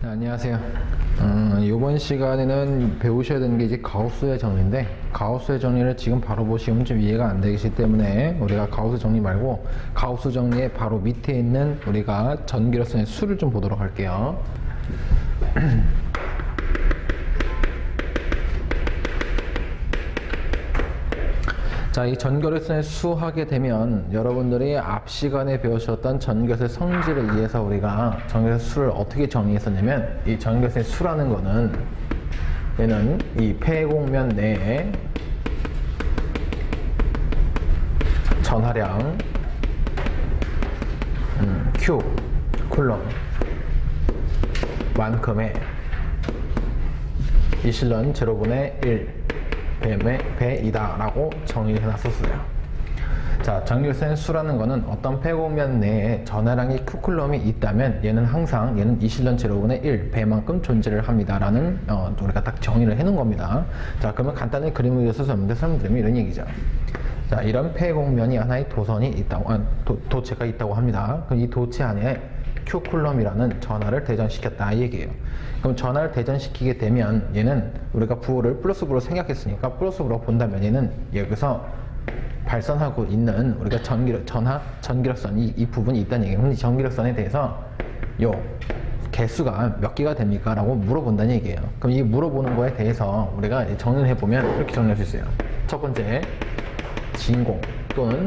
네, 안녕하세요. 이번 시간에는 배우셔야 되는 게 이제 가우스의 정리인데, 가우스의 정리를 지금 바로 보시면 좀 이해가 안 되기 때문에 우리가 가우스 정리 말고 가우스 정리의 바로 밑에 있는 우리가 전기로서의 수를 좀 보도록 할게요. 자, 이 전교력선의 수 하게 되면 여러분들이 앞 시간에 배우셨던 전교의 성질에 의해서 우리가 전교의 수를 어떻게 정의했었냐면, 이 전교의 수라는 거는 얘는 이 폐곡면 내에 전하량 Q 쿨럼 만큼의 이실런 제로분의 1 배이다 라고 정의를 해놨었어요. 자, 전기요소의 수라는 거는 어떤 폐곡면 내에 전하량이 Q쿨럼이 있다면 얘는 이실런 제로분의 1 배만큼 존재를 합니다 라는 우리가 딱 정의를 해놓은 겁니다. 자, 그러면 간단히 그림을 그려서 설명드리면 이런 얘기죠. 자, 이런 폐곡면이 하나의 도선이 있다고, 도체가 있다고 합니다. 그럼 이 도체 안에 Q쿨럼이라는 전하를 대전시켰다 이 얘기예요. 그럼 전하를 대전시키게 되면 얘는 우리가 부호를 플러스부로 생각했으니까 플러스부로 본다면 얘는 여기서 발선하고 있는 우리가 전기력선 이 부분이 있다는 얘기예요. 그럼 이 전기력선에 대해서 요 개수가 몇 개가 됩니까? 라고 물어본다는 얘기예요. 그럼 이 물어보는 거에 대해서 우리가 정리를 해보면 이렇게 정리할 수 있어요. 첫 번째, 진공 또는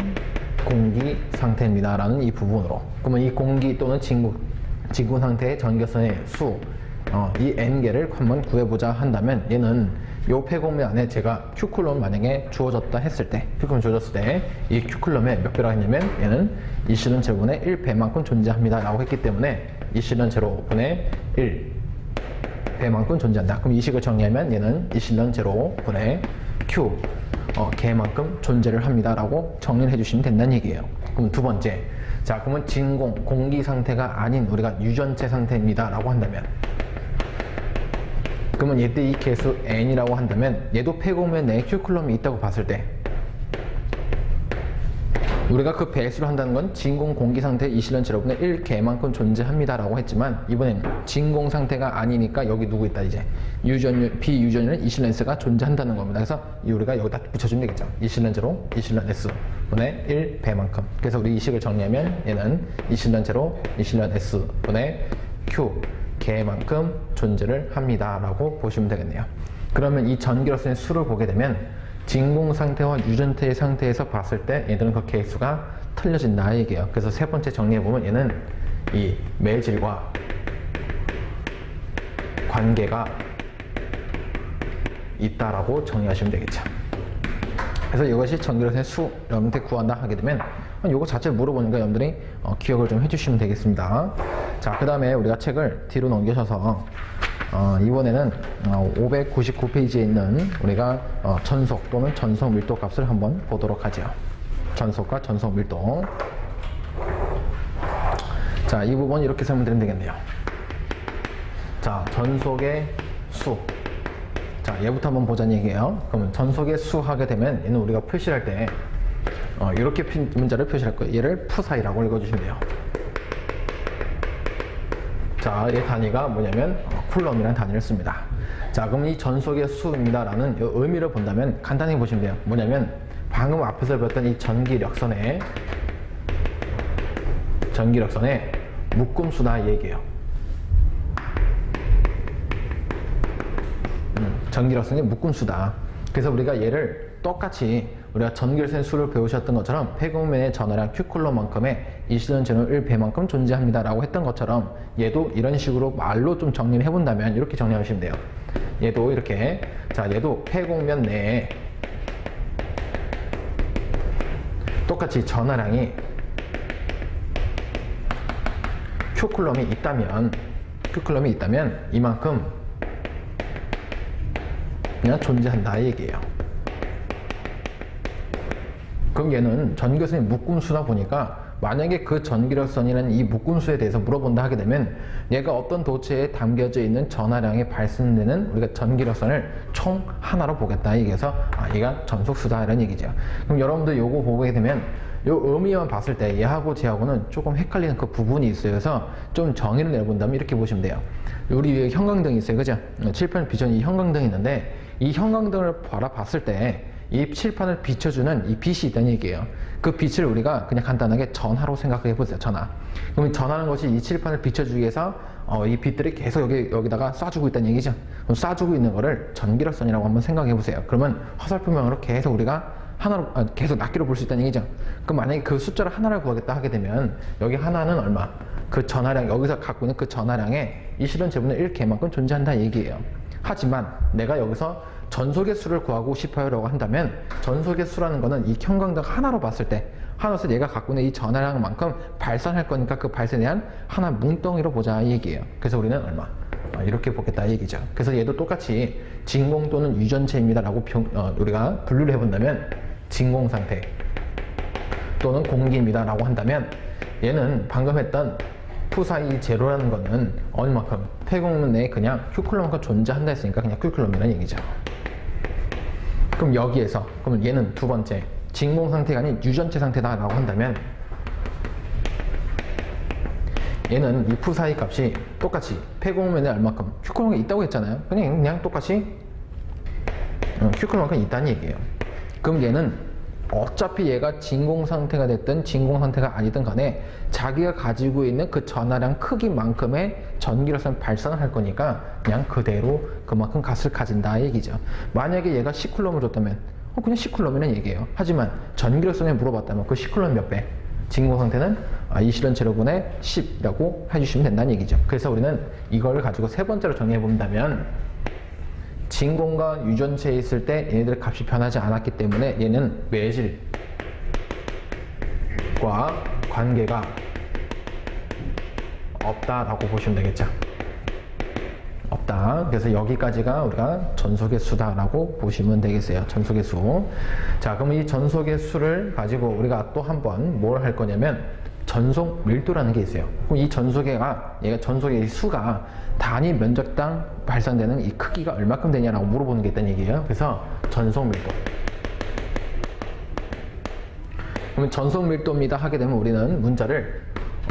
공기 상태입니다 라는 이 부분으로, 그러면 이 공기 또는 진공 상태의 전기선의 수, 이 n개를 한번 구해보자 한다면 얘는 요 폐곡면 안에 제가 Q쿨럼 만약에 주어졌다 했을 때, Q쿨럼 주어졌을 때 이 Q쿨럼에 몇 배라고 했냐면 얘는 이실런 제로분의 1배만큼 존재합니다 라고 했기 때문에 이실런 제로분의 1 배만큼 존재한다. 그럼 이 식을 정리하면 얘는 이실런 제로분의 Q 개만큼 존재를 합니다 라고 정리를 해주시면 된다는 얘기예요. 그럼 두 번째, 자, 그러면 진공, 공기 상태가 아닌 우리가 유전체 상태입니다 라고 한다면, 그러면 얘때 이 개수 n이라고 한다면 얘도 폐곡면 내에 Q쿨럼이 있다고 봤을 때 우리가 그 배수를 한다는 건 진공 공기 상태 이실런 제로분의 1개만큼 존재합니다 라고 했지만, 이번엔 진공 상태가 아니니까 여기 누구 있다, 이제 비유전율 이실런스가 존재한다는 겁니다. 그래서 우리가 여기다 붙여주면 되겠죠. 이실런 제로 이실런 S 분의 1 배만큼. 그래서 우리 이 식을 정리하면 얘는 이실런 제로 이실런 S 분의 Q 개만큼 존재를 합니다 라고 보시면 되겠네요. 그러면 이 전기로서의 수를 보게 되면 진공 상태와 유전체의 상태에서 봤을 때 얘들은 그 개수가 틀려진다 얘기예요. 그래서 세 번째 정리해보면 얘는 이 매질과 관계가 있다라고 정의하시면 되겠죠. 그래서 이것이 전기로서의 수 여러분한테 구한다 하게 되면 이거 자체를 물어보니까 여러분들이 기억을 좀 해주시면 되겠습니다. 자, 그 다음에 우리가 책을 뒤로 넘겨셔서 이번에는 599페이지에 있는 우리가 전속 또는 전속 밀도 값을 한번 보도록 하죠. 전속과 전속 밀도. 자, 이 부분 이렇게 설명드리면 되겠네요. 자, 전속의 수. 자, 얘부터 한번 보자는 얘기예요. 그러면 전속의 수 하게 되면 얘는 우리가 표시할 때 이렇게 문자를 표시할 거예요. 얘를 푸사이라고 읽어주시면 돼요. 자, 얘 단위가 뭐냐면 쿨럼이라는 단위를 씁니다. 자, 그럼 이 전속의 수입니다 라는 의미를 본다면 간단히 보시면 돼요. 뭐냐면 방금 앞에서 배웠던 이 전기력선의 묶음수다 이 얘기예요. 전기력선의 묶음수다. 그래서 우리가 얘를 똑같이 우리가 전기력선의 수를 배우셨던 것처럼 폐곡면의 전하량 Q쿨럼만큼의 이실런 제로분의 1배만큼 존재합니다 라고 했던 것처럼 얘도 이런 식으로 말로 좀 정리를 해본다면 이렇게 정리하시면 돼요. 얘도 이렇게, 자, 얘도 폐곡면 내에 똑같이 전하량이 Q쿨럼이 있다면 이만큼 그냥 존재한다 이 얘기예요. 그럼 얘는 전기력선의 묶음수다 보니까 만약에 그 전기력선이라는 이 묶음수에 대해서 물어본다 하게 되면 얘가 어떤 도체에 담겨져 있는 전하량이 발생되는 우리가 전기력선을 총 하나로 보겠다. 얘기해서 얘가 전속수다 이런 얘기죠. 그럼 여러분들 요거 보게 되면 요 의미만 봤을 때 얘하고 쟤하고는 조금 헷갈리는 그 부분이 있어요. 그래서 좀 정의를 내본다면 이렇게 보시면 돼요. 우리 위에 형광등이 있어요. 그죠? 칠판 비전이 형광등이 있는데 이 형광등을 바라봤을 때 이 칠판을 비춰주는 이 빛이 있다는 얘기예요. 그 빛을 우리가 그냥 간단하게 전하로 생각해 보세요. 전하. 그럼 전하는 것이 이 칠판을 비춰주기 위해서 이 빛들이 계속 여기다가 쏴주고 있다는 얘기죠. 그럼 쏴주고 있는 거를 전기력선이라고 한번 생각해 보세요. 그러면 화살표명으로 계속 우리가 하나로 계속 낱개로 볼 수 있다는 얘기죠. 그럼 만약에 그 숫자를 하나를 구하겠다 하게 되면 여기 하나는 얼마? 그 전하량, 여기서 갖고 있는 그 전하량의 이 실은 제분의 1개만큼 존재한다 얘기예요. 하지만 내가 여기서 전속의 수를 구하고 싶어요 라고 한다면 전속의 수라는 거는 이 형광등 하나로 봤을 때 하나로서 얘가 갖고 있는 이 전하량만큼 발산할 거니까 그 발산에 대한 하나 뭉덩이로 보자 이 얘기예요. 그래서 우리는 얼마? 이렇게 보겠다 이 얘기죠. 그래서 얘도 똑같이 진공 또는 유전체입니다 라고 우리가 분류를 해본다면 진공 상태 또는 공기입니다 라고 한다면 얘는 방금 했던 푸사이 제로라는 거는 얼마큼? 폐공문 내에 그냥 Q쿨럼만큼 존재한다 했으니까 그냥 Q쿨럼이라는 얘기죠. 그럼 여기에서 그러면 얘는 두 번째 진공 상태가 아닌 유전체 상태다 라고 한다면 얘는 이 푸사이 값이 똑같이 폐공면에 얼마큼 Q쿨럼이 있다고 했잖아요. 그냥 똑같이 Q쿨럼만큼 있다는 얘기예요. 그럼 얘는 어차피 얘가 진공 상태가 됐든 진공 상태가 아니든 간에 자기가 가지고 있는 그 전하량 크기만큼의 전기력선을 발산을 할 거니까 그냥 그대로 그만큼 값을 가진다 얘기죠. 만약에 얘가 10쿨럼을 줬다면 그냥 10쿨럼이라는 얘기예요. 하지만 전기력선에 물어봤다면 그 10쿨럼 몇 배? 진공 상태는 이 실현 제로분의 10이라고 해주시면 된다는 얘기죠. 그래서 우리는 이걸 가지고 세 번째로 정리해 본다면 진공과 유전체에 있을 때 얘네들 값이 변하지 않았기 때문에 얘는 외질과 관계가 없다라고 보시면 되겠죠. 없다. 그래서 여기까지가 우리가 전속의 수다라고 보시면 되겠어요. 전속의 수. 자, 그럼 이 전속의 수를 가지고 우리가 또 한번 뭘 할 거냐면 전속 밀도라는 게 있어요. 그럼 이 얘가 전속의 수가 단위 면적당 발산되는 이 크기가 얼마큼 되냐라고 물어보는 게 있다는 얘기예요. 그래서 전속 밀도. 그러면 전속 밀도입니다 하게 되면 우리는 문자를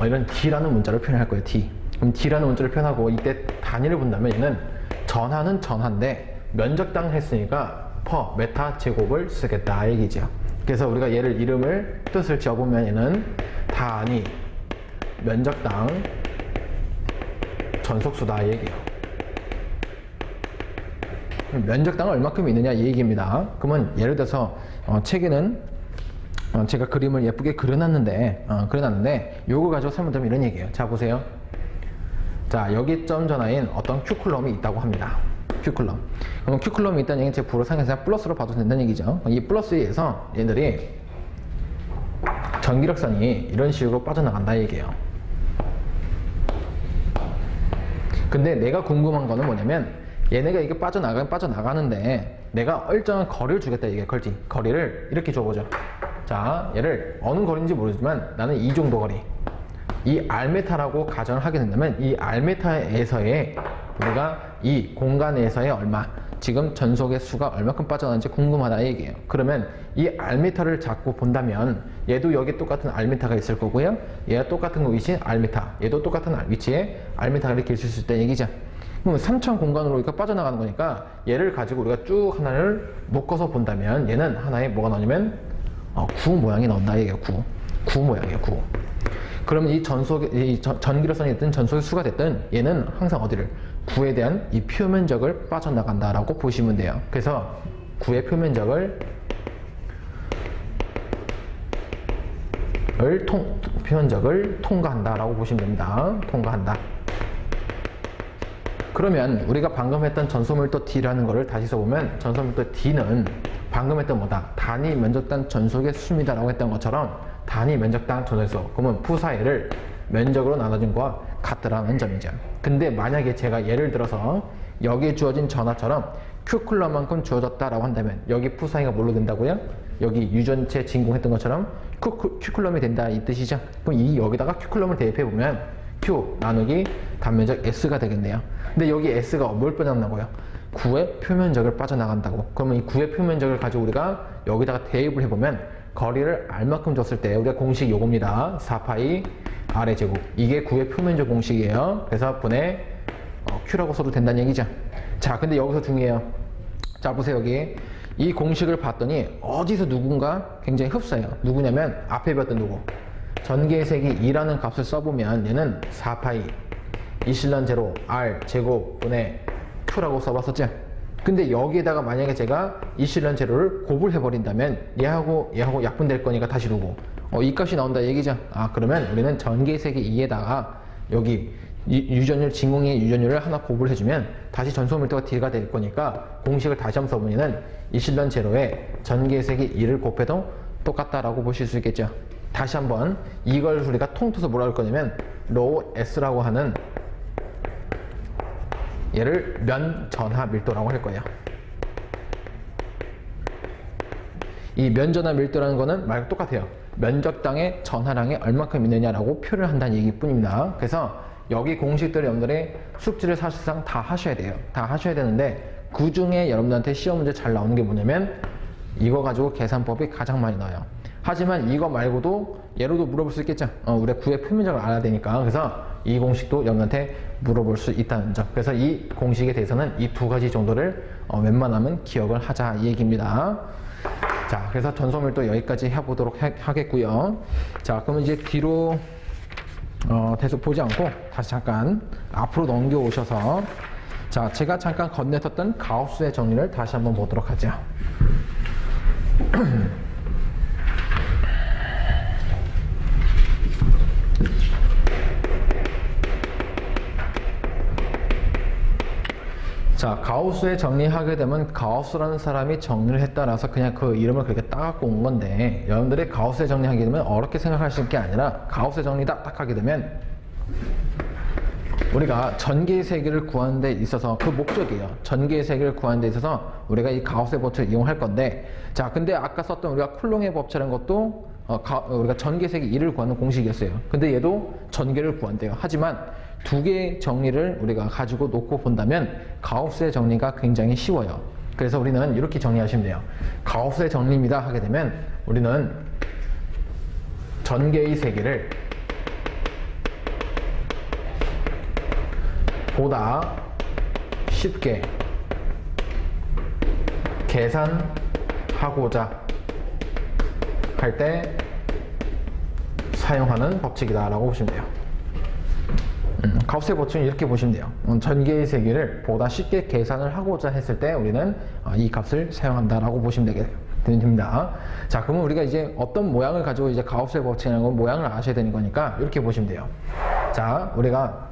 이런 D라는 문자를 표현할 거예요. D. 그럼 D라는 문자를 표현하고 이때 단위를 본다면 얘는 전하는 전하인데 면적당 했으니까 퍼 메타 제곱을 쓰겠다 얘기죠. 그래서 우리가 얘를 뜻을 지어보면 얘는 단위 면적당 전속수다 얘기예요. 면적당은 얼마큼 있느냐 이 얘기입니다. 그러면 예를 들어서 책에는 제가 그림을 예쁘게 그려놨는데 요거 가지고 설명드리면 이런 얘기예요. 자 보세요. 자 여기 점 전하인 어떤 Q쿨럼이 있다고 합니다. Q쿨럼. 그럼 Q쿨럼이 있다는 얘기는 제 불호상에서 플러스로 봐도 된다는 얘기죠. 이 플러스에 의해서 얘들이 전기력선이 이런 식으로 빠져나간다 얘기예요. 근데 내가 궁금한 거는 뭐냐면 얘네가 이게 빠져나가는데 내가 일정한 거리를 주겠다 이게 거리를 이렇게 줘보죠. 자 얘를 어느 거리인지 모르지만 나는 이 정도 거리 이 R메타라고 가정을 하게 된다면 이 R메타에서의 우리가 이 공간에서의 얼마 지금 전속의 수가 얼마큼 빠져나는지 궁금하다 얘기예요. 그러면 이 R메타를 잡고 본다면 얘도 여기 똑같은 R메타가 있을 거고요. 얘가 똑같은 위치에 R메타 얘도 똑같은 위치에 R메타가 이렇게 있을 수 있다는 얘기죠. 그럼 3차 공간으로 이렇게 빠져나가는 거니까 얘를 가지고 우리가 쭉 하나를 묶어서 본다면 얘는 하나에 뭐가 나오냐면 구 모양이 나온다 얘기예요. 구 모양이에요. 구. 그러면 이 전기력선이 됐든 전속의 수가 됐든 얘는 항상 어디를 구에 대한 이 표면적을 빠져나간다라고 보시면 돼요. 그래서 구의 표면적을 통과한다라고 보시면 됩니다. 통과한다. 그러면 우리가 방금 했던 전소밀도 D라는 거를 다시 써보면 전소밀도 D는 방금 했던 뭐다? 단위 면적당 전속의 수입니다라고 했던 것처럼 단위 면적당 전속의 수. 그러면 푸사이를 면적으로 나눠준 거와 같더라는 점이죠. 근데 만약에 제가 예를 들어서 여기에 주어진 전하처럼 Q쿨럼만큼 주어졌다라고 한다면 여기 푸사이가 뭘로 된다고요? 여기 유전체 진공했던 것처럼 Q쿨럼이 된다 이 뜻이죠. 그럼 여기다가 Q쿨럼을 대입해보면 Q 나누기 단면적 S가 되겠네요. 근데 여기 S가 뭘 빠져나가고요? 구의 표면적을 빠져나간다고. 그러면 이 구의 표면적을 가지고 우리가 여기다가 대입을 해보면 거리를 R만큼 줬을 때 우리가 공식 요겁니다. 4파이 R의 제곱. 이게 9의 표면적 공식이에요. 그래서 분의 Q라고 써도 된다는 얘기죠. 자, 근데 여기서 중요해요. 자, 보세요. 여기 이 공식을 봤더니 어디서 누군가 굉장히 흡사해요. 누구냐면 앞에 배웠던 누구? 전개의 색이 2라는 값을 써보면 얘는 4파이 이실론 제로 R 제곱 분의 Q라고 써봤었죠. 근데 여기에다가 만약에 제가 이실론 제로를 곱을 해버린다면 얘하고 약분될 거니까 다시 누구? 이 값이 나온다 얘기죠. 그러면 우리는 전개의 색이 2에다가 여기 유전율, 진공의 유전율을 하나 곱을 해주면 다시 전소 밀도가 D가 될 거니까 공식을 다시 한번 써보면은 이실론 제로에 전개의 색이 2를 곱해도 똑같다라고 보실 수 있겠죠. 다시 한번 이걸 우리가 통틀어서 뭐라 할 거냐면 로우 S라고 하는 얘를 면전하 밀도라고 할 거예요. 이 면전하 밀도라는 거는 말 똑같아요. 면적당의 전하량이 얼마큼 있느냐라고 표를 한다는 얘기뿐입니다. 그래서 여기 공식들을 여러분들의 숙지를 사실상 다 하셔야 돼요. 다 하셔야 되는데 그 중에 여러분들한테 시험 문제 잘 나오는 게 뭐냐면 이거 가지고 계산법이 가장 많이 나와요. 하지만 이거 말고도 예로도 물어볼 수 있겠죠. 우리가 9의 표면적을 알아야 되니까. 그래서 이 공식도 여러분한테 물어볼 수 있다는 점. 그래서 이 공식에 대해서는 이 두 가지 정도를 웬만하면 기억을 하자 이 얘기입니다. 자, 그래서 전소밀도 여기까지 해보도록 하겠고요. 자, 그러면 이제 뒤로 계속 보지 않고 다시 잠깐 앞으로 넘겨오셔서 자, 제가 잠깐 건네섰던 가우스의 정리를 다시 한번 보도록 하죠. 자, 가우스의 정리하게 되면 가우스라는 사람이 정리를 했다라서 그냥 그 이름을 그렇게 따갖고 온 건데 여러분들이 가우스의 정리하게 되면 어렵게 생각하실 게 아니라 가우스의 정리다 딱 하게 되면 우리가 전개의 세기를 구하는 데 있어서 그 목적이에요. 전개의 세기를 구하는 데 있어서 우리가 이 가우스의 법칙을 이용할 건데 자, 근데 아까 썼던 우리가 쿨롱의 법칙이라는 것도 우리가 전개의 세기 1을 구하는 공식이었어요. 근데 얘도 전개를 구한대요. 하지만 두 개의 정리를 우리가 가지고 놓고 본다면 가우스의 정리가 굉장히 쉬워요. 그래서 우리는 이렇게 정리하시면 돼요. 가우스의 정리입니다 하게 되면 우리는 전개의 세기를 보다 쉽게 계산하고자 할 때 사용하는 법칙이다 라고 보시면 돼요. 가우스의 법칙은 이렇게 보시면 돼요. 전개의 세기를 보다 쉽게 계산을 하고자 했을 때 우리는 이 값을 사용한다 라고 보시면 됩니다. 자, 그러면 우리가 이제 어떤 모양을 가지고 이제 가우스의 법칙이라는 건 모양을 아셔야 되는 거니까 이렇게 보시면 돼요. 자, 우리가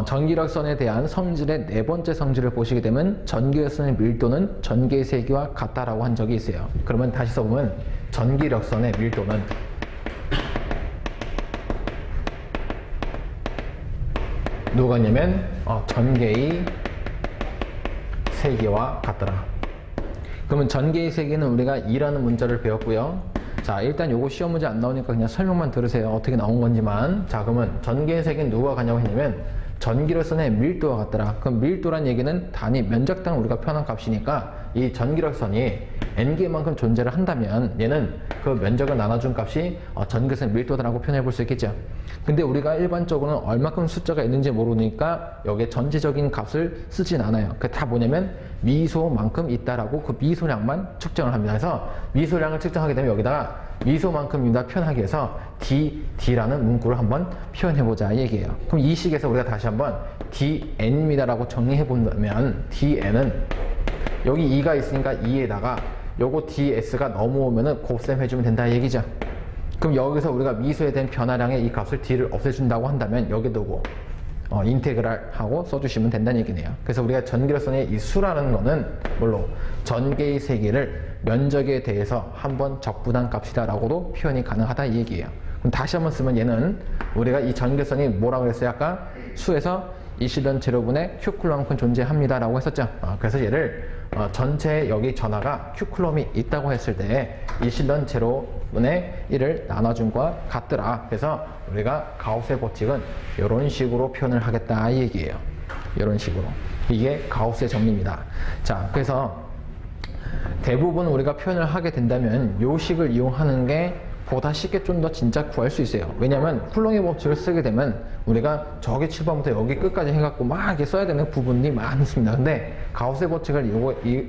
전기력선에 대한 성질의 네 번째 성질을 보시게 되면 전기력선의 밀도는 전개의 세기와 같다라고 한 적이 있어요. 그러면 다시 써보면 전기력선의 밀도는 누가 있냐면 전개의 세기와 같더라. 그러면 전개의 세기는 우리가 2라는 문자를 배웠고요. 자, 일단 요거 시험 문제 안 나오니까 그냥 설명만 들으세요. 어떻게 나온 건지만. 자, 그러면 전개의 세기는 누가 같냐고 했냐면 전기력선의 밀도와 같더라. 그럼 밀도란 얘기는 단위 면적당 우리가 표현한 값이니까 이 전기력선이 n개만큼 존재를 한다면 얘는 그 면적을 나눠준 값이 전기력선의 밀도다라고 표현해 볼 수 있겠죠. 근데 우리가 일반적으로는 얼마큼 숫자가 있는지 모르니까 여기에 전체적인 값을 쓰진 않아요. 그게 다 뭐냐면 미소만큼 있다라고 그 미소량만 측정을 합니다. 그래서 미소량을 측정하게 되면 여기다가 미소만큼입니다 표현하기 위해서 d라는 문구를 한번 표현해보자 이 얘기예요. 그럼 이 식에서 우리가 다시 한번 dn입니다 라고 정리해본다면 dn은 여기 2가 있으니까 2에다가 요거 ds가 넘어오면은 곱셈 해주면 된다 이 얘기죠. 그럼 여기서 우리가 미소에 대한 변화량의 이 값을 d를 없애준다고 한다면 여기 두고 인테그랄 하고 써주시면 된다는 얘기네요. 그래서 우리가 전기력선의 이 수라는 거는 물론 전개의 세기를 면적에 대해서 한번 적분한 값이다 라고도 표현이 가능하다 이 얘기예요. 그럼 다시 한번 쓰면 얘는 우리가 이 전기력선이 뭐라고 그랬어요? 아까 수에서 이실론 제로분의 Q쿨럼만큼 존재합니다 라고 했었죠. 그래서 얘를 전체 여기 전하가 Q쿨럼이 있다고 했을 때 이실론 제로분의 1을 나눠준 것과 같더라. 그래서 우리가 가우스의 법칙은 이런 식으로 표현을 하겠다 이 얘기예요. 이런 식으로. 이게 가우스의 정리입니다. 자, 그래서 대부분 우리가 표현을 하게 된다면 요 식을 이용하는 게 보다 쉽게 좀 더 진짜 구할 수 있어요. 왜냐면 쿨롱의 법칙을 쓰게 되면 우리가 저기 7번부터 여기 끝까지 해갖고 막 이렇게 써야 되는 부분이 많습니다. 근데 가우스의 법칙을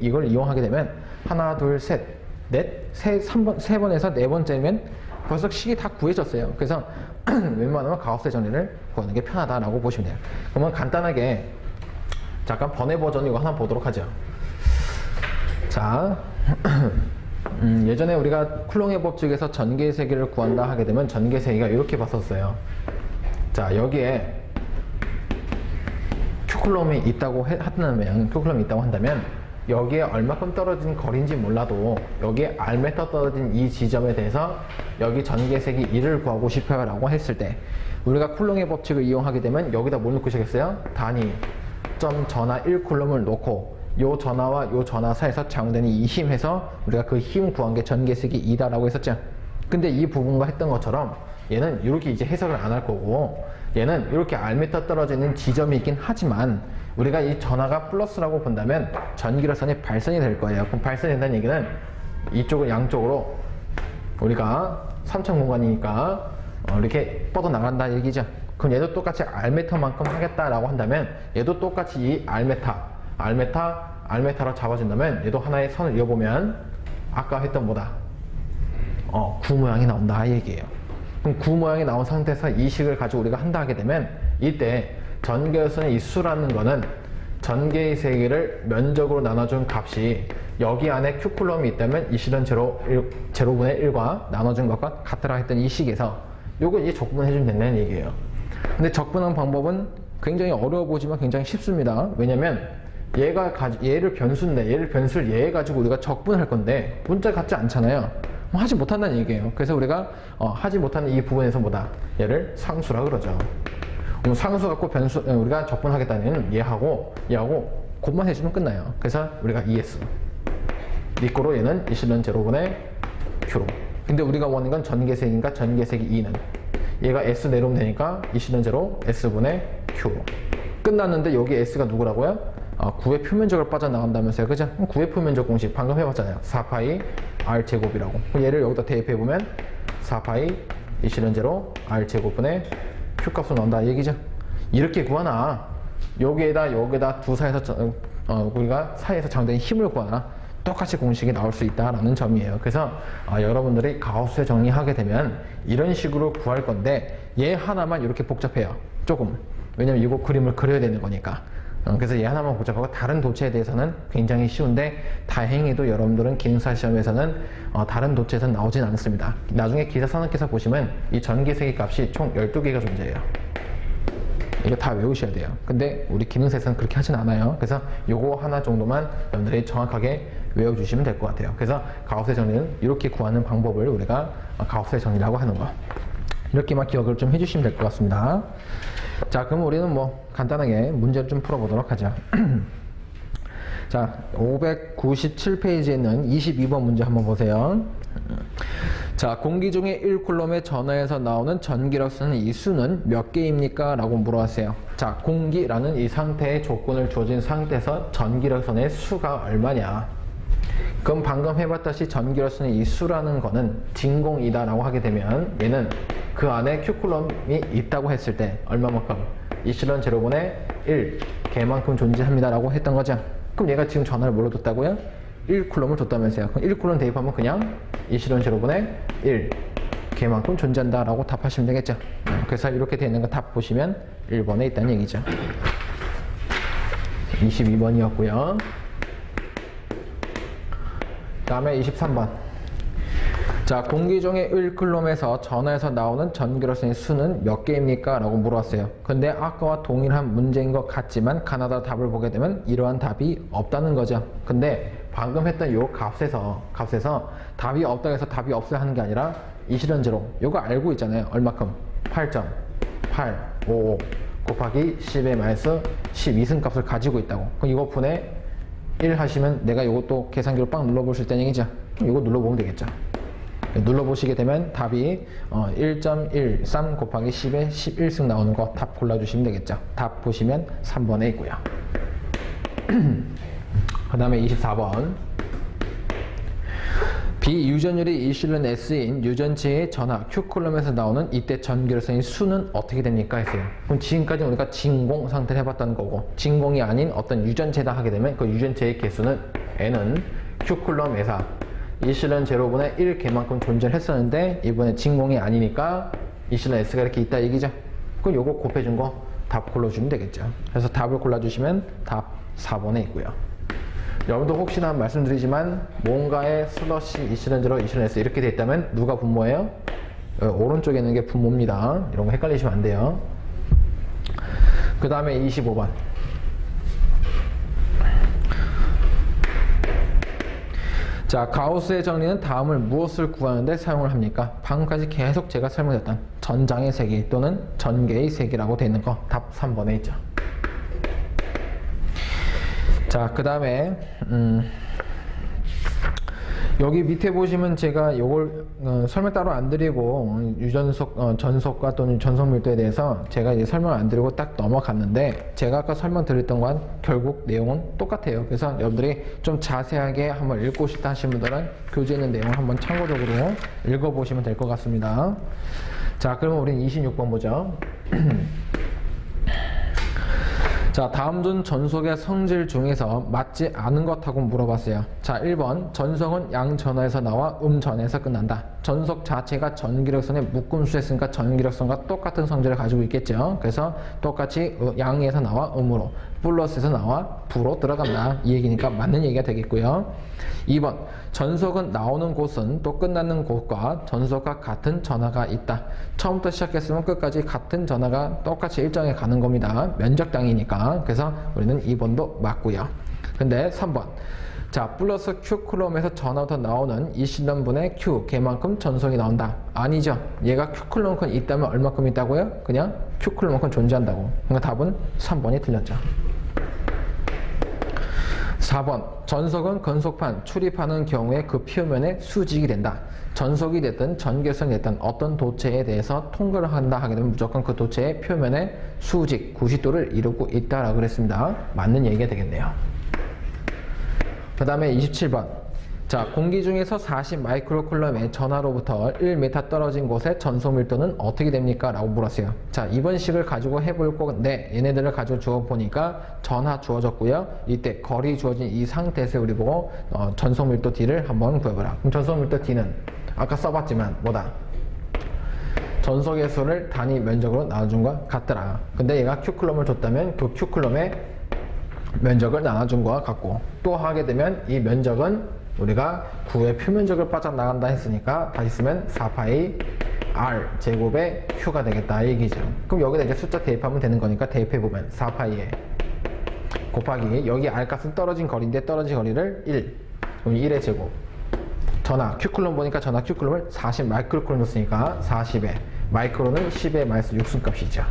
이걸 이용하게 되면 하나, 둘, 셋, 넷, 세 번에서 네 번째면 벌써 식이 다 구해졌어요. 그래서 웬만하면 가우스의 정리를 구하는 게 편하다라고 보시면 돼요. 그러면 간단하게 잠깐 번외 버전 이거 하나 보도록 하죠. 자, 예전에 우리가 쿨롱의 법칙에서 전개의 세기를 구한다 하게 되면 전개 세기가 이렇게 봤었어요. 자, 여기에 큐쿨럼이 있다고 한다면 여기에 얼마큼 떨어진 거리인지 몰라도 여기에 Rm 떨어진 이 지점에 대해서 여기 전개 세기 1을 구하고 싶어요 라고 했을 때 우리가 쿨롱의 법칙을 이용하게 되면 여기다 뭘 넣고 시겠어요? 단위 점 전하 1쿨럼을 놓고 요 전하와 요 전하 사이에서 작용되는 이 힘 해서 우리가 그 힘 구한 게 전개색이 2다라고 했었죠. 근데 이 부분과 했던 것처럼 얘는 이렇게 이제 해석을 안 할 거고 얘는 이렇게 Rm 떨어지는 지점이 있긴 하지만 우리가 이 전하가 플러스라고 본다면 전기로선이 발선이 될 거예요. 그럼 발선이 된다는 얘기는 이쪽을 양쪽으로 우리가 3천 공간이니까 이렇게 뻗어나간다는 얘기죠. 그럼 얘도 똑같이 R만큼 하겠다라고 한다면 얘도 똑같이 이 R로 잡아준다면 얘도 하나의 선을 이어보면 아까 했던 뭐다? 구 모양이 나온다 이 얘기예요. 그럼 구 모양이 나온 상태에서 이 식을 가지고 우리가 한다 하게 되면 이때 전개선의 이 수라는 거는 전개의 세기를 면적으로 나눠준 값이 여기 안에 큐쿨럼이 있다면 이 실은 제로분의 1과 나눠준 것과 같더라 했던 이 식에서 요거 이제 적분해주면 된다는 얘기예요. 근데 적분한 방법은 굉장히 어려워 보지만 굉장히 쉽습니다. 왜냐면 얘를 변수인데 얘를 변수를 얘 가지고 우리가 적분할 건데 문자 같지 않잖아요. 하지 못한다는 얘기예요. 그래서 우리가 하지 못하는 이 부분에서 뭐다? 얘를 상수라 그러죠. 상수 갖고 변수 우리가 적분하겠다는 얘하고 곱만 해주면 끝나요. 그래서 우리가 ES 니꼬로 얘는 이실은 제로분의 Q로. 근데 우리가 원하는 건 전개색인가 전개색이 2는 얘가 S 내려오면 되니까 이실은 제로 S분의 Q로. 끝났는데 여기 S가 누구라고요? 9의 표면적을 빠져나간다면서요. 그죠? 9의 표면적 공식 방금 해봤잖아요. 4파이 R제곱이라고. 얘를 여기다 대입해보면 4파이 이실은 제로 R제곱분의 Q값을 넣는다 얘기죠. 이렇게 구하나 여기에다 두 사이에서 우리가 사이에서 작용되는 힘을 구하나 똑같이 공식이 나올 수 있다라는 점이에요. 그래서 여러분들이 가우스에 정리하게 되면 이런 식으로 구할 건데 얘 하나만 이렇게 복잡해요. 조금. 왜냐면 이거 그림을 그려야 되는 거니까. 그래서 얘 하나만 복잡하고 다른 도체에 대해서는 굉장히 쉬운데 다행히도 여러분들은 기능사 시험에서는 다른 도체에서는 나오진 않습니다. 나중에 기사 산업기사 보시면 이 전기세기 값이 총 12개가 존재해요. 이거 다 외우셔야 돼요. 근데 우리 기능사에서는 그렇게 하진 않아요. 그래서 요거 하나 정도만 여러분들이 정확하게 외워주시면 될 것 같아요. 그래서 가우스의 정리는 이렇게 구하는 방법을 우리가 가우스의 정리라고 하는 거. 이렇게만 기억을 좀 해주시면 될 것 같습니다. 자, 그럼 우리는 뭐 간단하게 문제를 좀 풀어보도록 하죠. 자, 597페이지에 있는 22번 문제 한번 보세요. 자, 공기 중에 1쿨럼의 전하에서 나오는 전기력 쓰는 이 수는 몇 개입니까? 라고 물어봤어요. 자, 공기라는 이 상태의 조건을 주어진 상태에서 전기력선의 수가 얼마냐? 그럼 방금 해봤다시 전기력선의 이 수라는 거는 진공이다 라고 하게 되면 얘는 그 안에 큐쿨럼이 있다고 했을 때 얼마만큼? 이실은 제로분의 1 개만큼 존재합니다 라고 했던 거죠. 그럼 얘가 지금 전하를 뭘로 뒀다고요? 1쿨럼을 뒀다면서요. 그럼 1쿨럼 대입하면 그냥 이실은 제로분의 1 개만큼 존재한다 라고 답하시면 되겠죠. 그래서 이렇게 되어 있는 거 답 보시면 1번에 있다는 얘기죠. 22번이었고요. 다음에 23번. 자, 공기 중에 1쿨럼에서 전하에서 나오는 전기로서의 수는 몇 개입니까? 라고 물어봤어요. 근데 아까와 동일한 문제인 것 같지만 가나다 답을 보게 되면 이러한 답이 없다는 거죠. 근데 방금 했던 요 값에서 답이 없다고 해서 답이 없어야 하는 게 아니라 이실은 제로 요거 알고 있잖아요. 얼마큼? 8.855 곱하기 10의 마이너스 12승 값을 가지고 있다고. 그럼 이거 분의 1 하시면 내가 이것도 계산기로 빵 눌러볼 수 있다는 얘기죠. 이거 눌러보면 되겠죠. 눌러보시게 되면 답이 1.13 곱하기 10에 11승 나오는 거 답 골라주시면 되겠죠. 답 보시면 3번에 있고요. 그 다음에 24번. 비유전율이 E 실론 S인 유전체의 전하 Q쿨럼에서 나오는 이때 전기력성의 수는 어떻게 됩니까? 했어요. 그럼 지금까지 우리가 진공 상태를 해봤다는 거고, 진공이 아닌 어떤 유전체다 하게 되면 그 유전체의 개수는 N은 Q쿨럼 에서 E 실론 제로분의 1개만큼 존재를 했었는데, 이번에 진공이 아니니까 E 실론 S가 이렇게 있다 얘기죠. 그럼 요거 곱해준 거 답 골라주면 되겠죠. 그래서 답을 골라주시면 답 4번에 있고요. 여러분도 혹시나 말씀드리지만 뭔가의 슬러시 E 실론 제로, E 실론 S 이렇게 돼 있다면 누가 분모예요? 오른쪽에 있는 게 분모입니다. 이런 거 헷갈리시면 안 돼요. 그 다음에 25번. 자, 가우스의 정리는 다음을 무엇을 구하는데 사용을 합니까? 방금까지 계속 제가 설명했던 전장의 세기 또는 전개의 세기라고 되어 있는 거 답 3번에 있죠. 자, 그 다음에 여기 밑에 보시면 제가 요걸 설명 따로 안 드리고 유전속 전속과 또는 전속 밀도에 대해서 제가 이제 설명을 안 드리고 딱 넘어갔는데, 제가 아까 설명드렸던 건 결국 내용은 똑같아요. 그래서 여러분들이 좀 자세하게 한번 읽고 싶다 하시는 분들은 교재에 있는 내용을 한번 참고적으로 읽어보시면 될 것 같습니다. 자, 그러면 우리는 26번 보죠. 자, 다음 중 전속의 성질 중에서 맞지 않은 것하고 물어봤어요. 자, 1번 전속은 양전하에서 나와 음전에서 끝난다. 전속 자체가 전기력선의 묶음수에 있으니까 전기력선과 똑같은 성질을 가지고 있겠죠. 그래서 똑같이 양에서 나와 음으로, 플러스에서 나와 부로 들어간다, 이 얘기니까 맞는 얘기가 되겠고요. 2번 전속은 나오는 곳은 또 끝나는 곳과 전속과 같은 전하가 있다. 처음부터 시작했으면 끝까지 같은 전하가 똑같이 일정에 가는 겁니다. 면적당이니까. 그래서 우리는 2번도 맞고요. 근데 3번 자, 플러스 Q쿨럼에서 전하부터 나오는 이 실론분의 Q 걔만큼 전속이 나온다. 아니죠. 얘가 Q쿨럼만큼 있다면 얼마큼 있다고요? 그냥 Q쿨럼만큼 존재한다고. 그러니까 답은 3번이 틀렸죠. 4번 전속은 건속판 출입하는 경우에 그 표면에 수직이 된다. 전속이 됐든 전개성이 됐든 어떤 도체에 대해서 통과를 한다 하게 되면 무조건 그 도체의 표면에 수직, 90도를 이루고 있다라고 그랬습니다. 맞는 얘기가 되겠네요. 그 다음에 27번 자, 공기 중에서 40 마이크로쿨럼의 전하로부터 1m 떨어진 곳의 전속 밀도는 어떻게 됩니까? 라고 물었어요. 자, 이번 식을 가지고 해볼 건데 얘네들을 가지고 주어 보니까 전하 주어졌고요. 이때 거리 주어진 이 상태에서 우리 보고 전속 밀도 D를 한번 구해보라. 그럼 전속 밀도 D는 아까 써봤지만 뭐다? 전속의 수를 단위 면적으로 나눠준 것 같더라. 근데 얘가 Q쿨럼을 줬다면 그 Q쿨럼의 면적을 나눠준 것과 같고, 또 하게 되면 이 면적은 우리가 9의 표면적을 빠져나간다 했으니까 다시 쓰면 4파이 R 제곱의 Q가 되겠다 얘기죠. 그럼 여기다 이제 숫자 대입하면 되는 거니까 대입해보면 4파이에 곱하기 여기 R 값은 떨어진 거리인데 떨어진 거리를 1, 그럼 1의 제곱 전하 Q쿨럼 보니까 전하 Q쿨럼을 40 마이크로쿨럼 줬으니까 40에 마이크로는 10의 마이너스 6승값이죠.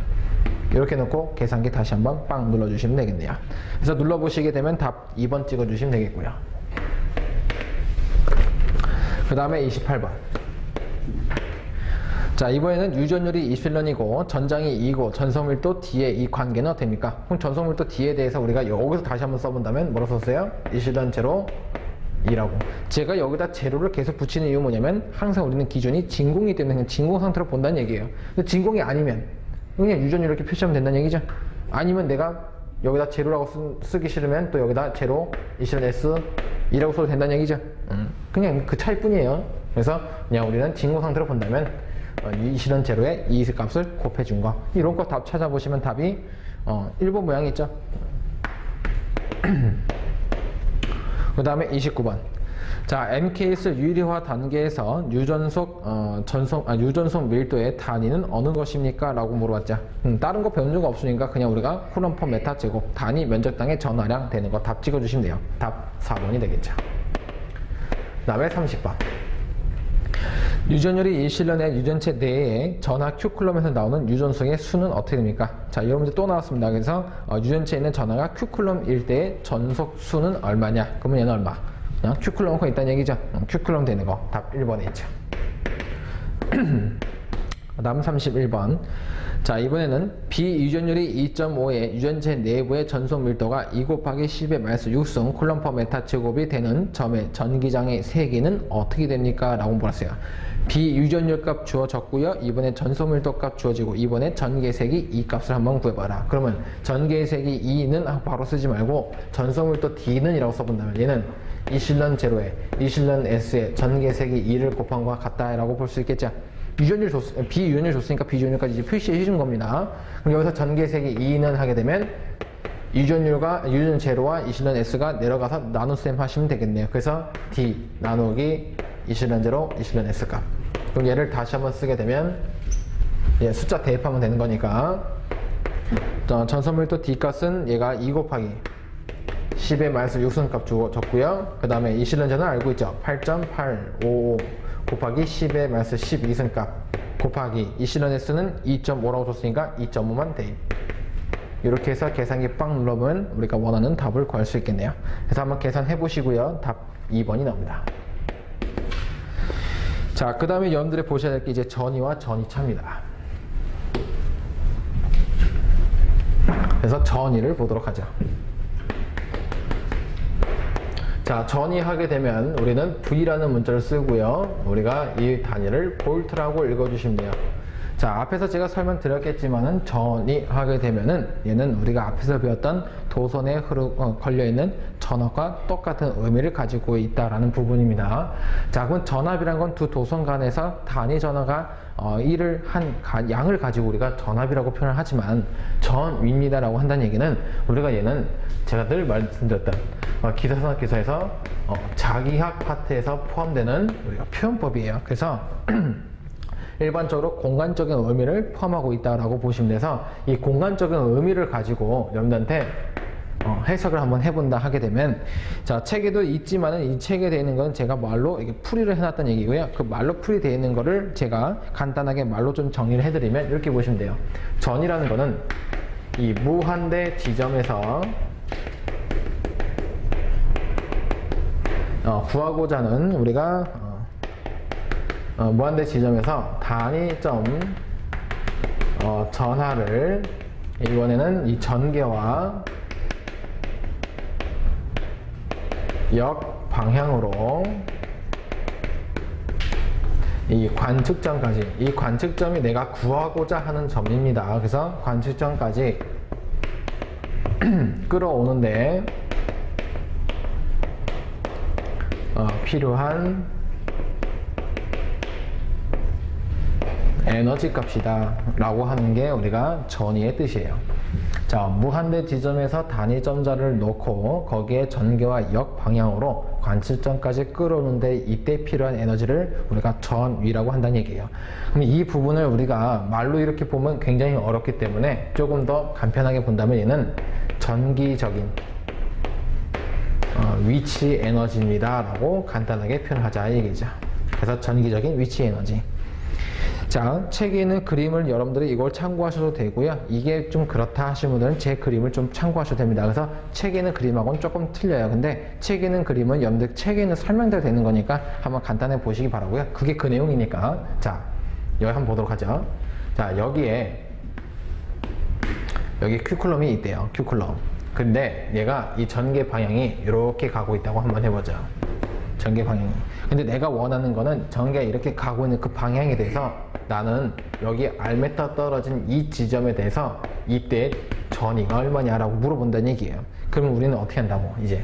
이렇게 놓고 계산기 다시 한번 빵 눌러주시면 되겠네요. 그래서 눌러보시게 되면 답 2번 찍어주시면 되겠고요. 그 다음에 28번 자, 이번에는 유전율이 이실론이고 전장이 2고 전성밀도 D의 이 관계는 어떻게 됩니까? 그럼 전성밀도 D에 대해서 우리가 여기서 다시 한번 써본다면 뭐라고 썼어요? 이실론 제로 2라고. 제가 여기다 제로를 계속 붙이는 이유는 뭐냐면 항상 우리는 기준이 진공이기 때문에 그냥 진공 상태로 본다는 얘기예요. 근데 진공이 아니면 그냥 유전율 이렇게 표시하면 된다는 얘기죠. 아니면 내가 여기다 제로라고 쓰기 싫으면 또 여기다 제로 이실론 S 2라고 써도 된다는 얘기죠. 그냥 그 차이뿐이에요. 그래서 그냥 우리는 진공 상태로 본다면 이실론 제로에 이 값을 곱해준 거, 이런 거 답 찾아보시면 답이 1번 모양이 있죠. 그 다음에 29번 자, MKS 유리화 단계에서 유전속 유전속 밀도의 단위는 어느 것입니까? 라고 물어봤죠. 다른 거 배운 적 없으니까 그냥 우리가 쿨럼 퍼 메타 제곱 단위 면적당의 전화량 되는 거 답 찍어주시면 돼요. 답 4번이 되겠죠. 그 다음에 30번 유전율이 일실론의 유전체 내에 전하 Q쿨럼에서 나오는 유전성의 수는 어떻게 됩니까? 자, 이런 문제 또 나왔습니다. 그래서 유전체에 있는 전하가 Q쿨럼일 때의 전속 수는 얼마냐? 그러면 얘는 얼마? 그냥 Q쿨럼만큼 있다는 얘기죠. Q쿨럼 되는 거 답 1번에 있죠. 그 다음 31번 자, 이번에는 비유전율이 2.5의 유전체 내부의 전속 밀도가 2 곱하기 10의 마이너스 6승 쿨럼 퍼 메타 제곱이 되는 점의 전기장의 세기는 어떻게 됩니까? 라고 물었어요. 비유전율 값 주어졌고요. 이번에 전속 밀도 값 주어지고 이번에 전기의 세기 E 값을 한번 구해봐라. 그러면 전기의 세기 E는 바로 쓰지 말고 전속 밀도 D는 이라고 써본다면 얘는 이 실런 제로에 이 실런 S에 전기의 세기 E를 곱한 것과 같다 라고 볼 수 있겠죠. 비유전율 줬으니까 비유전율까지 이제 표시해 준 겁니다. 그럼 여기서 전기의 세기 E는 하게 되면 유전 제로와 이 실런 S가 내려가서 나눗셈 하시면 되겠네요. 그래서 D 나누기 이 실런 제로, 이 실런 S 값. 그럼 얘를 다시 한번 쓰게 되면 숫자 대입하면 되는 거니까 전선밀도 D 값은 얘가 2 곱하기 10의 마이너스 6승 값 줬고요. 그 다음에 이 실런 제는 알고 있죠. 8.855 곱하기 10의 마이너스 12승 값 곱하기 이 실런 S는 2.5라고 줬으니까 2.5만 대입. 이렇게 해서 계산기 빵 눌러보면 우리가 원하는 답을 구할 수 있겠네요. 그래서 한번 계산해 보시고요. 답 2번이 나옵니다. 자, 그 다음에 여러분들이 보셔야 될 게 이제 전이와 전이차입니다. 그래서 전이를 보도록 하죠. 자, 전이하게 되면 우리는 V라는 문자를 쓰고요. 우리가 이 단위를 볼트라고 읽어주시면 돼요. 자, 앞에서 제가 설명드렸겠지만은 전이하게 되면은 얘는 우리가 앞에서 배웠던 도선에 걸려있는 전압과 똑같은 의미를 가지고 있다라는 부분입니다. 자, 그럼 전압이란 건 두 도선 간에서 단위 전하가 양을 가지고 우리가 전압이라고 표현을 하지만 전위입니다라고 한다는 얘기는 우리가 얘는 제가 늘 말씀드렸던 기사산업 기사에서 자기학 파트에서 포함되는 우리가 표현법이에요. 그래서 일반적으로 공간적인 의미를 포함하고 있다라고 보시면 돼서 이 공간적인 의미를 가지고 여러분들한테 해석을 한번 해본다 하게 되면 자, 책에도 있지만은 이 책에 되어 있는 건 제가 말로 이렇게 풀이를 해놨다는 얘기고요. 그 말로 풀이되어 있는 거를 제가 간단하게 말로 좀 정리를 해드리면 이렇게 보시면 돼요. 전이라는 거는 이 무한대 지점에서 구하고자 하는 우리가 무한대 지점에서 단위점 전하를 이번에는 이 전개와 역 방향으로 이 관측점까지, 이 관측점이 내가 구하고자 하는 점입니다. 그래서 관측점까지 끌어오는데 필요한 에너지 값이다 라고 하는 게 우리가 전이의 뜻이에요. 자, 무한대 지점에서 단위점자를 놓고 거기에 전개와 역 방향으로 관측점까지 끌어오는데 이때 필요한 에너지를 우리가 전위라고 한다는 얘기예요. 그럼 이 부분을 우리가 말로 이렇게 보면 굉장히 어렵기 때문에 조금 더 간편하게 본다면 얘는 전기적인 위치 에너지입니다 라고 간단하게 표현하자 이 얘기죠. 그래서 전기적인 위치 에너지. 자, 책에 있는 그림을 여러분들이 이걸 참고하셔도 되고요. 이게 좀 그렇다 하시는 분들은 제 그림을 좀 참고하셔도 됩니다. 그래서 책에 있는 그림하고는 조금 틀려요. 근데 책에 있는 그림은 여러분들 책에 있는 설명대로 되는 거니까 한번 간단히 보시기 바라고요. 그게 그 내용이니까. 자, 여기 한번 보도록 하죠. 자, 여기 큐쿨럼이 있대요. 큐쿨럼. 근데 얘가 이 전개 방향이 이렇게 가고 있다고 한번 해보죠. 전개 방향이. 근데 내가 원하는 거는 전개가 이렇게 가고 있는 그 방향에 대해서 나는 여기 Rm 떨어진 이 지점에 대해서 이때 전이가 얼마냐라고 물어본다는 얘기예요. 그러면 우리는 어떻게 한다고? 이제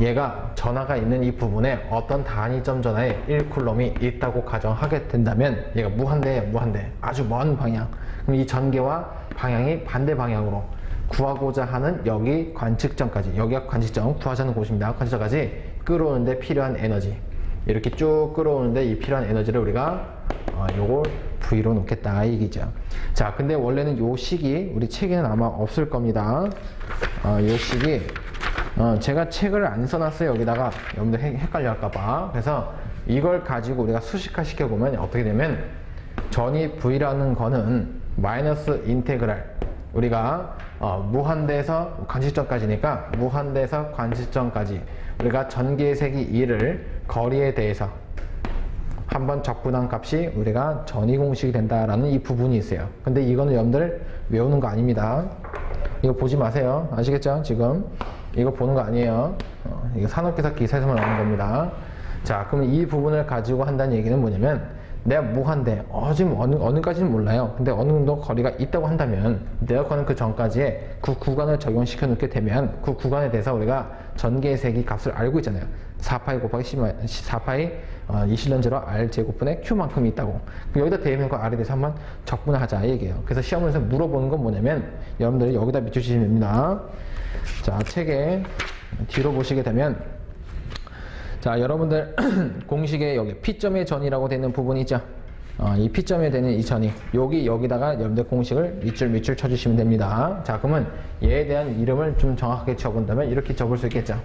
얘가 전하가 있는 이 부분에 어떤 단위점 전하에 1쿨럼이 있다고 가정하게 된다면 얘가 무한대예요. 무한대. 아주 먼 방향. 그럼 이 전개와 방향이 반대 방향으로 구하고자 하는 여기 관측점까지, 여기가 관측점 구하자는 곳입니다. 관측점까지 끌어오는데 필요한 에너지, 이렇게 쭉 끌어오는데 이 필요한 에너지를 우리가 요걸 V로 놓겠다 이 얘기죠. 자, 근데 원래는 요 식이 우리 책에는 아마 없을 겁니다. 요 식이 제가 책을 안 써놨어요. 여기다가 여러분들 헷갈려 할까봐. 그래서 이걸 가지고 우리가 수식화 시켜보면 어떻게 되면 전이 V라는 거는 마이너스 인테그랄, 우리가 무한대에서 관측점까지니까 무한대에서 관측점까지 우리가 전개의 세기 2를 거리에 대해서 한번 적분한 값이 우리가 전위 공식이 된다라는 이 부분이 있어요. 근데 이거는 여러분들 외우는 거 아닙니다. 이거 보지 마세요. 아시겠죠? 지금 이거 보는 거 아니에요. 이거 산업기사 기사에서만 나오는 겁니다. 자, 그럼 이 부분을 가지고 한다는 얘기는 뭐냐면 내가 뭐 한대 지금 어느까지는 몰라요. 근데 어느 정도 거리가 있다고 한다면 내가 거는 그 전까지의 그 구간을 적용시켜 놓게 되면 그 구간에 대해서 우리가 전개의 세기 값을 알고 있잖아요. 4파이 곱하기 4파이 이실련제로 r 제곱분의 q만큼이 있다고. 그럼 여기다 대입한 거 r에 대해서 한번 적분을 하자 이 얘기예요. 그래서 시험에서 물어보는 건 뭐냐면 여러분들이 여기다 밑주시면 됩니다. 자, 책에 뒤로 보시게 되면 자, 여러분들 공식에 여기 P점의 전이라고 되는 부분이 있죠. 이 P점에 되는 이 전이 여기다가 여러분들 공식을 밑줄 쳐주시면 됩니다. 자, 그러면 얘에 대한 이름을 좀 정확하게 적은다면 이렇게 적을 수 있겠죠.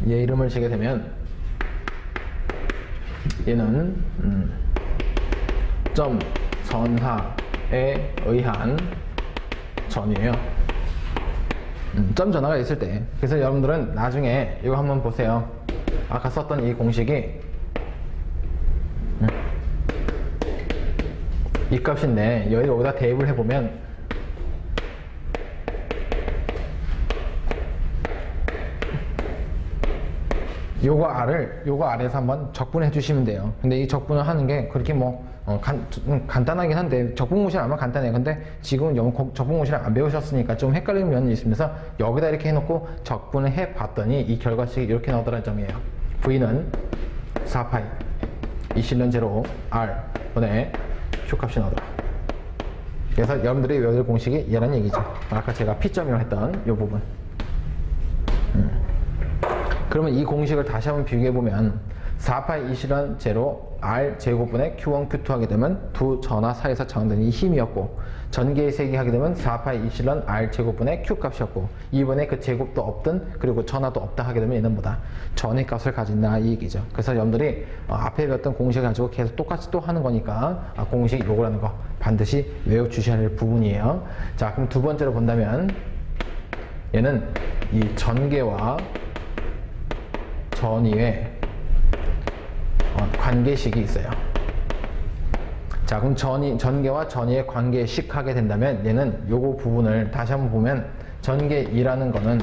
얘 이름을 지게 되면 얘는 점 전하에 의한 전이에요. 점 전하가 있을 때. 그래서 여러분들은 나중에 이거 한번 보세요. 아까 썼던 이 공식이 이 값인데 여기다 대입을 해보면 요거 R에서 한번 적분해 주시면 돼요. 근데 이 적분을 하는 게 그렇게 간단하긴 한데 적분공식은 아마 간단해요. 근데 지금 적분공식을 안 배우셨으니까 좀 헷갈리는 면이 있으면서 여기다 이렇게 해놓고 적분을 해봤더니 이 결과식이 이렇게 나오더라는 점이에요. V는 4파이 이실련 제로 R 분의 Q값이 나오더라. 그래서 여러분들이 외워야 될 공식이 얘라는 얘기죠. 아까 제가 P점이라고 했던 이 부분. 그러면 이 공식을 다시 한번 비교해보면 4파이 이실련 제로 R 제곱분의 Q1, Q2 하게 되면 두 전하 사이에서 작용되는 이 힘이었고 전개의 세기 하게 되면 4파이 이실련 R 제곱분의 Q 값이었고 이번에 그 제곱도 없든 그리고 전하도 없다 하게 되면 얘는 뭐다? 전의 값을 가진다 이 얘기죠. 그래서 여러분들이 앞에 배웠던 공식을 가지고 계속 똑같이 또 하는 거니까 공식 요거라는 거 반드시 외워주셔야 할 부분이에요. 자, 그럼 두 번째로 본다면 얘는 이 전개와 전위의 관계식이 있어요. 자, 그럼 전개와 전위의 관계식 하게 된다면 얘는 요거 부분을 다시 한번 보면 전개 2라는 거는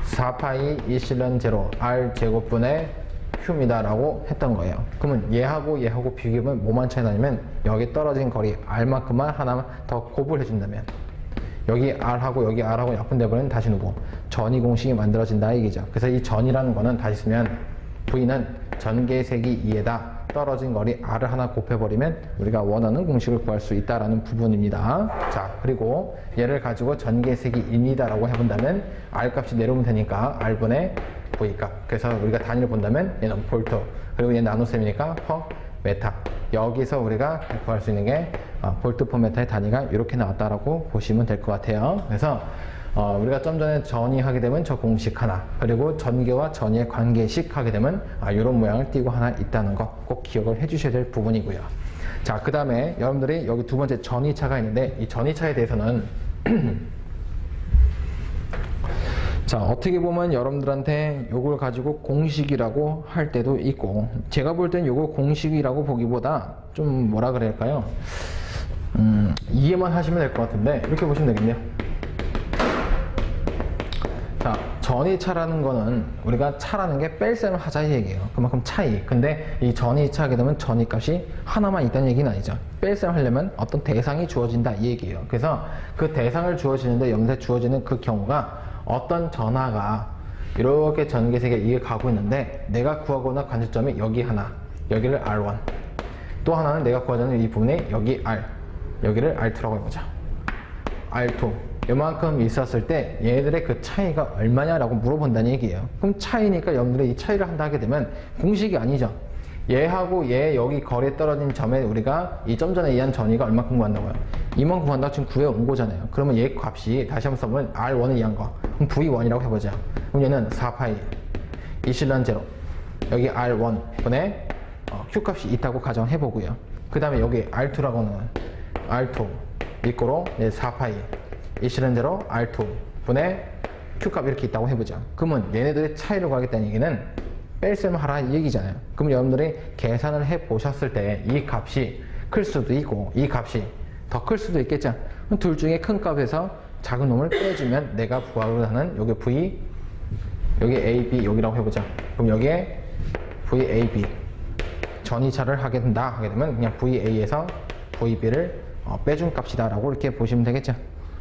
4파이 이실련 제로 R 제곱분의 Q입니다 라고 했던 거예요. 그러면 얘하고 비교해보면 뭐만 차이 나냐면 여기 떨어진 거리 R만큼만 하나만 더 곱을 해준다면 여기 R하고 여기 R하고 약분되버리면 다시 누구? 전위 공식이 만들어진다 얘기죠. 그래서 이 전이라는 거는 다시 쓰면 V는 전개세기 2에다 떨어진 거리 R을 하나 곱해버리면 우리가 원하는 공식을 구할 수 있다라는 부분입니다. 자, 그리고 얘를 가지고 전개세기 2입니다 라고 해본다면 R 값이 내려오면 되니까 R분의 V 값. 그래서 우리가 단위를 본다면 얘는 볼트, 그리고 얘는 나노셈이니까 퍼 메타. 여기서 우리가 구할 수 있는 게 볼트 퍼 메타의 단위가 이렇게 나왔다라고 보시면 될 것 같아요. 그래서 우리가 좀 전에 전위하게 되면 저 공식 하나, 그리고 전개와 전위의 관계식 하게 되면 이런 모양을 띄고 하나 있다는 거 꼭 기억을 해 주셔야 될 부분이고요. 자, 그 다음에 여러분들이 여기 두 번째 전위차가 있는데 이 전위차에 대해서는 자, 어떻게 보면 여러분들한테 요걸 가지고 공식이라고 할 때도 있고 제가 볼 땐 요거 공식이라고 보기보다 좀 뭐라 그럴까요? 이해만 하시면 될 것 같은데 이렇게 보시면 되겠네요. 자, 전위차라는 거는 우리가 차라는 게 뺄셈을 하자 이 얘기예요. 그만큼 차이. 근데 이 전위차 하게 되면 전위값이 하나만 있다는 얘기는 아니죠. 뺄셈 하려면 어떤 대상이 주어진다 이 얘기예요. 그래서 그 대상을 주어지는데 염세 주어지는 그 경우가 어떤 전하가 이렇게 전개세계 이게 가고 있는데 내가 구하고는 관측점이 여기 하나, 여기를 R1, 또 하나는 내가 구하자는 이 부분에 여기 R, 여기를 R2라고 해보자. R2 이만큼 있었을 때 얘들의 그 차이가 얼마냐라고 물어본다는 얘기예요. 그럼 차이니까 여러분들이 이 차이를 한다 하게 되면 공식이 아니죠. 얘하고 얘 여기 거리에 떨어진 점에 우리가 이 점 전에 의한 전위가 얼마큼 구한다고요? 이만큼 구한다고 지금 구해온 거잖아요. 그러면 얘 값이 다시 한번 써보면 R1을 이한 거. 그럼 V1이라고 해보자. 그럼 얘는 4파이 이실련 제로 여기 R1 분의 Q 값이 있다고 가정해보고요. 그 다음에 여기 R2라고는 R2 이꼬로 4파이 이실련 제로 R2 분의 Q값 이렇게 있다고 해보자. 그러면 얘네들의 차이를 구하겠다는 얘기는 뺄셈 하라 이 얘기잖아요. 그럼 여러분들이 계산을 해 보셨을 때 이 값이 클 수도 있고 이 값이 더 클 수도 있겠죠. 그럼 둘 중에 큰 값에서 작은 놈을 빼주면 내가 구하고자 하는 여기 V, 여기 AB 여기라고 해보자. 그럼 여기에 VAB 전이차를 하게 되면 그냥 VA에서 VB를 빼준 값이다 라고 이렇게 보시면 되겠죠.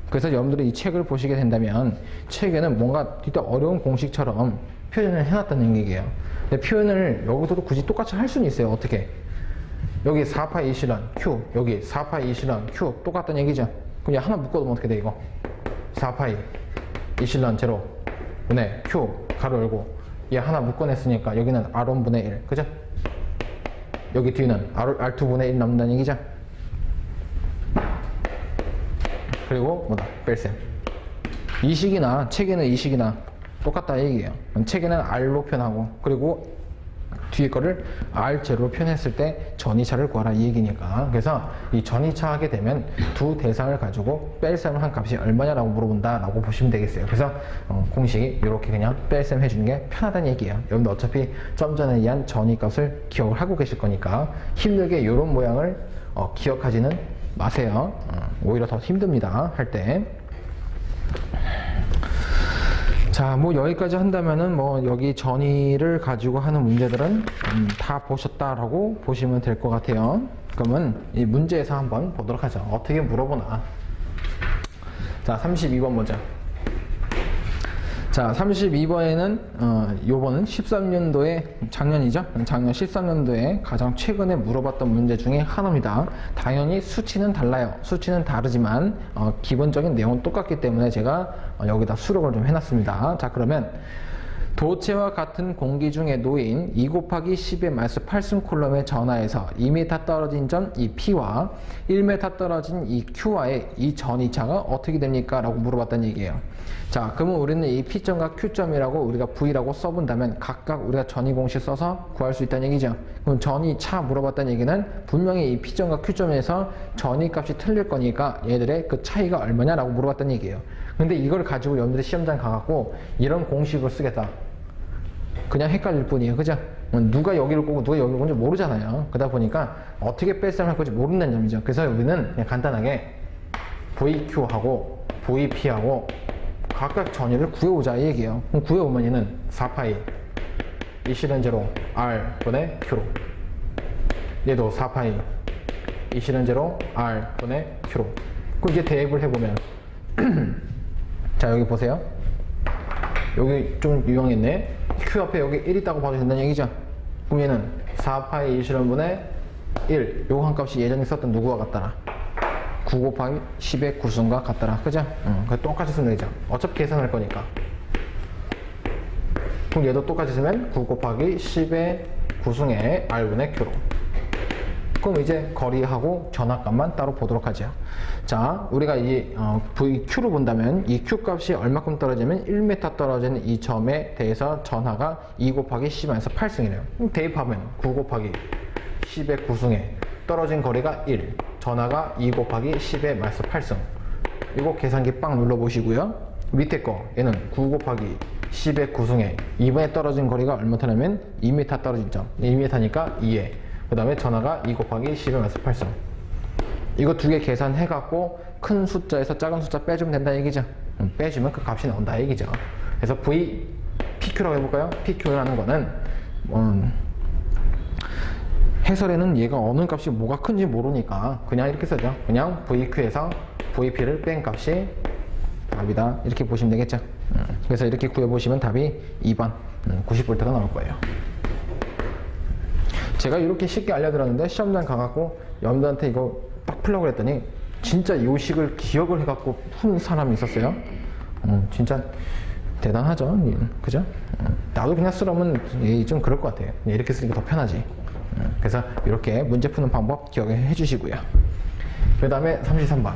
그래서 여러분들이 이 책을 보시게 된다면 책에는 뭔가 진짜 어려운 공식처럼 표현을 해놨다는 얘기예요. 근데 표현을 여기서도 굳이 똑같이 할 수는 있어요. 어떻게? 여기 4파이 이실런 Q, 여기 4파이 이실런 Q 똑같다는 얘기죠. 그럼 하나 묶어두면 어떻게 돼 이거? 4파이 이실런 제로 분의 Q 가로 열고 얘 하나 묶어냈으니까 여기는 R1분의 1 그죠? 여기 뒤는 R2분의 1 남는다는 얘기죠. 그리고 뭐다? 뺄셈. 이 식이나 책에는 이 식이나 똑같다 얘기예요. 책에는 R로 표현하고 그리고 뒤에 거를 R0로 표현했을 때 전이차를 구하라 이 얘기니까. 그래서 이 전이차 하게 되면 두 대상을 가지고 뺄셈을 한 값이 얼마냐라고 물어본다 라고 보시면 되겠어요. 그래서 공식이 이렇게 그냥 뺄셈 해주는 게 편하다는 얘기예요. 여러분들 어차피 좀 전에 의한 전이값을 기억을 하고 계실 거니까 힘들게 이런 모양을 기억하지는 마세요. 오히려 더 힘듭니다 할 때. 자, 뭐 여기까지 한다면은 뭐 여기 전이를 가지고 하는 문제들은 다 보셨다라고 보시면 될 것 같아요. 그러면 이 문제에서 한번 보도록 하죠. 어떻게 물어보나. 자, 32번 보자. 자, 32번에는 요번은 13년도에 작년이죠. 작년 13년도에 가장 최근에 물어봤던 문제 중에 하나입니다. 당연히 수치는 달라요. 수치는 다르지만 기본적인 내용은 똑같기 때문에 제가 여기다 수록을 좀 해놨습니다. 자, 그러면 도체와 같은 공기 중에 놓인 2 곱하기 10의 마이너스 8승 콜럼의 전하에서 2m 떨어진 점 이 P와 1m 떨어진 이 Q와의 이 전이차가 어떻게 됩니까? 라고 물어봤다는 얘기예요. 자, 그러면 우리는 이 P점과 Q점이라고 우리가 V라고 써본다면 각각 우리가 전이 공식 써서 구할 수 있다는 얘기죠. 그럼 전이차 물어봤다는 얘기는 분명히 이 P점과 Q점에서 전이 값이 틀릴 거니까 얘들의 그 차이가 얼마냐라고 물어봤다는 얘기예요. 근데 이걸 가지고 여러분들이 시험장 가갖고 이런 공식을 쓰겠다. 그냥 헷갈릴 뿐이에요. 그죠? 누가 여기를 꼬고 누가 여기를 꼬는지 모르잖아요. 그러다 보니까 어떻게 뺄셈을 할 건지 모른다는 점이죠. 그래서 우리는 그냥 간단하게 VQ하고 VP하고 각각 전위를 구해오자 이 얘기예요. 그럼 구해오면 얘는 4파이 이 실은 제로 R분의 Q로, 얘도 4파이 이 실은 제로 R분의 Q로. 그럼 이제 대입을 해보면 자, 여기 보세요. 여기 좀 유용했네. Q 앞에 여기 1 있다고 봐도 된다는 얘기죠. 그럼 얘는 4파이 이 실현분의 1 요거 한 값이 예전에 썼던 누구와 같더라? 9 곱하기 10의 구승과 같더라. 그죠? 그래서 똑같이 쓰면 되죠. 어차피 계산할 거니까. 그럼 얘도 똑같이 쓰면 9 곱하기 10의 구승의 R분의 Q로. 그럼 이제 거리하고 전압값만 따로 보도록 하죠. 자, 우리가 이 VQ로 본다면 이 Q 값이 얼마큼 떨어지면 1m 떨어지는 이 점에 대해서 전하가 2 곱하기 10-8승이래요. 그럼 대입하면 9 곱하기 10의 9승에 떨어진 거리가 1, 전하가 2 곱하기 10-8승. 이거 계산기 빵 눌러보시고요. 밑에 거 얘는 9 곱하기 10의 9승에 이번에 떨어진 거리가 얼마냐면 2m 떨어진 점. 2m니까 2에 그 다음에 전하가 2 곱하기 10-8승. 이거 두 개 계산해갖고 큰 숫자에서 작은 숫자 빼주면 된다 얘기죠. 빼주면 그 값이 나온다 얘기죠. 그래서 V, PQ라고 해볼까요? PQ라는 거는 해설에는 얘가 어느 값이 뭐가 큰지 모르니까 그냥 이렇게 쓰죠. 그냥 VQ에서 VP를 뺀 값이 답이다 이렇게 보시면 되겠죠. 그래서 이렇게 구해보시면 답이 2번 90V가 나올 거예요. 제가 이렇게 쉽게 알려드렸는데 시험장 가갖고 여러분들한테 이거 딱 풀려고 그랬더니 진짜 이 식을 기억을 해갖고 푼 사람이 있었어요. 진짜 대단하죠. 그죠? 나도 그냥 쓰려면 좀 그럴 것 같아요. 이렇게 쓰니까 더 편하지. 그래서 이렇게 문제 푸는 방법 기억해 주시고요. 그 다음에 33번.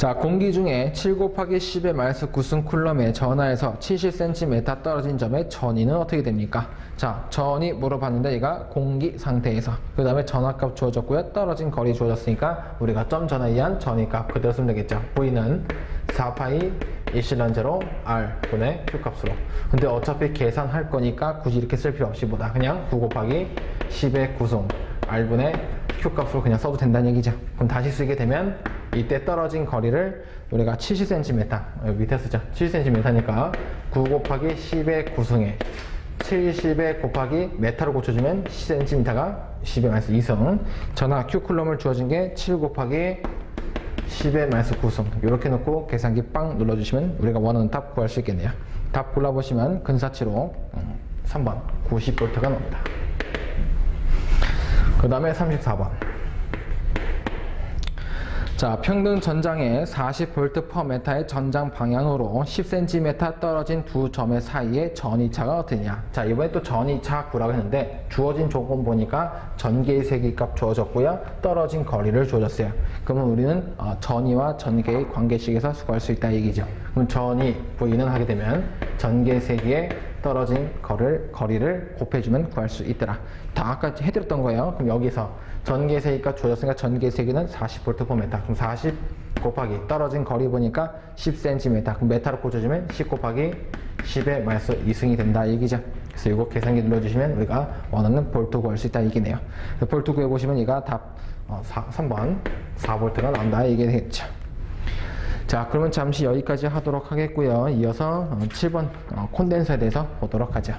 자, 공기 중에 7 곱하기 10의 마이너스 9승 쿨럼의 전하에서 70cm 떨어진 점의 전위는 어떻게 됩니까? 자, 전위 물어봤는데 얘가 공기 상태에서 그 다음에 전하값 주어졌고요. 떨어진 거리 주어졌으니까 우리가 점 전하에 의한 전위값 그대로 쓰면 되겠죠. V는 4파이 이실론 제로 R분의 Q값으로. 근데 어차피 계산할 거니까 굳이 이렇게 쓸 필요 없이 보다 그냥 9 곱하기 10의 9승 R분의 Q값으로 그냥 써도 된다는 얘기죠. 그럼 다시 쓰게 되면 이때 떨어진 거리를 우리가 70cm 여기 밑에 쓰죠. 70cm니까 9 곱하기 10의 9승에 70에 곱하기 메타로 고쳐주면 10cm가 10의 마이너스 2승. 전하 Q쿨럼을 주어진 게 7 곱하기 10의 마이너스 9승. 이렇게 놓고 계산기 빵 눌러주시면 우리가 원하는 답 구할 수 있겠네요. 답 골라보시면 근사치로 3번 90V가 나옵니다. 그 다음에 34번. 자, 평등 전장의 40V/m의 전장 방향으로 10cm 떨어진 두 점의 사이의 전위차가 어떠냐. 자, 이번에 또 전위차 구라고 했는데 주어진 조건 보니까 전개의 세기값 주어졌고요. 떨어진 거리를 주어졌어요. 그러면 우리는 전위와 전개의 관계식에서 수거할 수 있다 얘기죠. 그럼 전위 V는 하게 되면 전개 세기의 떨어진 거리를 곱해주면 구할 수 있더라. 다 아까 해드렸던 거예요. 그럼 여기서 전개 세기가 주어졌으니까 전개 세기는 40V/m. 그럼 40 곱하기 떨어진 거리 보니까 10cm. 그럼 메타로 고쳐주면 10 곱하기 10의 마이너스 2승이 된다 얘기죠. 그래서 이거 계산기 눌러주시면 우리가 원하는 볼트 구할 수 있다 얘기네요. 볼트 구해보시면 얘가 답 3번 4V가 나온다 얘기 되겠죠. 자, 그러면 잠시 여기까지 하도록 하겠고요. 이어서 7번 콘덴서에 대해서 보도록 하죠.